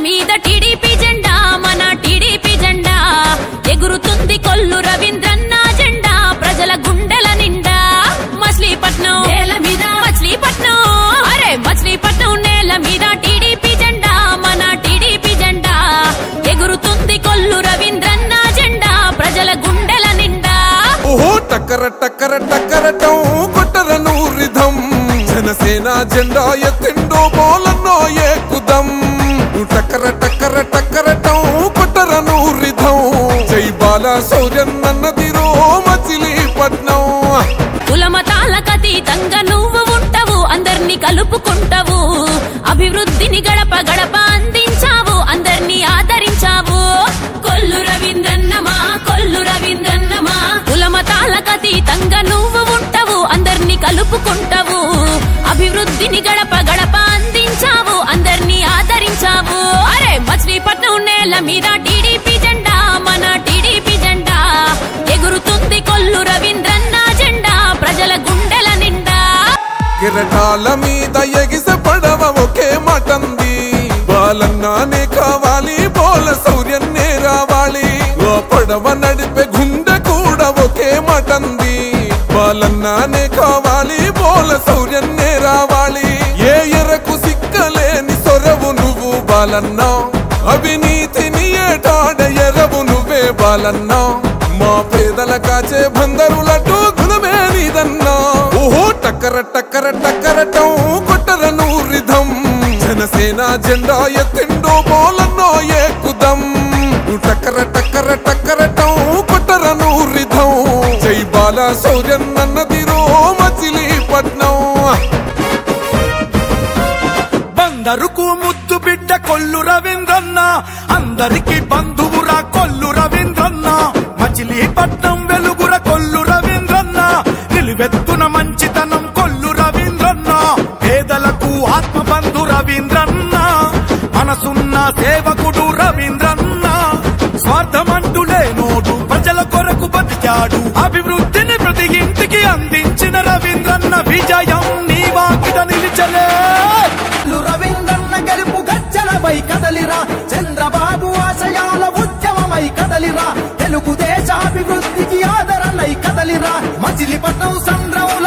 మీద టీడీపీ జెండా మన టీడీపీ జెండా ఎగురుతుంది కొల్లు రవీంద్రన్న జెండా ప్రజల గుండెల నిండా మచిలీపట్నం నేల మీద మచిలీపట్నం అరే మచిలీపట్నం నేల మీద టీడీపీ జెండా మన టీడీపీ జెండా ఎగురుతుంది కొల్లు రవీంద్రన్న జెండా ప్రజల గుండెల నిండా ఓహో టక్కర టక్కర టక్కరటం కొట్టరను రిధం జనసేన జెండా ఎత్తిండో బోలన్నో ఏకుదం టక్కర టక్కర టక్కరటం కొట్టరను రిధం జై బాల సౌర్యన్నదిరో మచిలీపట్నం కులమతాలకు అతీతంగా నువ్వు ఉంటావు అందర్నీ కలుపుకుంటావు అభివృద్ధిని గడప గడప అందించావు అందర్నీ ఆదరించావు కొల్లు రవీంద్రన్నమా కొల్లు రవీంద్రన్నమా కులమతాలకు అతీతంగా నువ్వు ఉంటావు అందర్నీ కలుపుకుంటావు అభివృద్ధిని గడప గడప అందించావు అందర్నీ ఆదరించావు అరే మచిలీపట్నం నేల మీద టీడీపీ జెండా మన టీడీపీ జెండా ఎగురుతుంది కొల్లు రవీంద్రన్న జెండా ప్రజల గుండెల నిండా కిరటాల మీద ఎగిస పడవ ఒకే మటంది బాలన్నానే కావాలి బోల సౌర్యన్నే రావాలి ఓ పడవ నడిపే గుండె కూడా ఒకే మటంది బాలన్నానే కావాలి బోల సౌర్యన్నే రావాలి ఏ ఎరకు సిక్కలేని సొరవు నువ్వు బాలన్నా అవినీతిని ఏటాడ ఎరవు నువ్వే బాలన్నా మా పేదల కాచే బందరులటు గుణమే నీదన్నా ఓహో టక్కర టక్కర టక్కరటం కొట్టరను రిధం జనసేన జెండా ఎత్తిండో బోలన్నో ఏకుదం టక్కర టక్కర టక్కరటం కొట్టరను రిధం జై బాల సౌర్యన్నదిరో మచిలీపట్నం బందరుకు ముద్దు బిడ్డ కొల్లు రవీంద్రన్న అందరికి బంధువురా కొల్లు రవీంద్రన్న మచిలీపట్నం వెలుగుర కొల్లు రవీంద్రన్న నిలువెత్తున మంచితనం కొల్లు రవీంద్రన్న పేదలకు ఆత్మబంధు రవీంద్రన్న మనసున్న సేవకుడు రవీంద్రన్న స్వార్థమంటూ లేనోడు ప్రజల కొరకు బతికాడు అభివృద్ధిని ప్రతి ఇంటికి అందించిన రవీంద్రన్న విజయం నీ వాకిట నిలిచలే రవీంద్రన్న గెలుపు గజ్జలపై కదలిరా చంద్రబాబు ఆశయాల ఉద్యమమై కదలిరా తెలుగుదేశాభివృద్ధికి ఆదరణై కదలిరా మచిలీపట్నం సంద్రౌల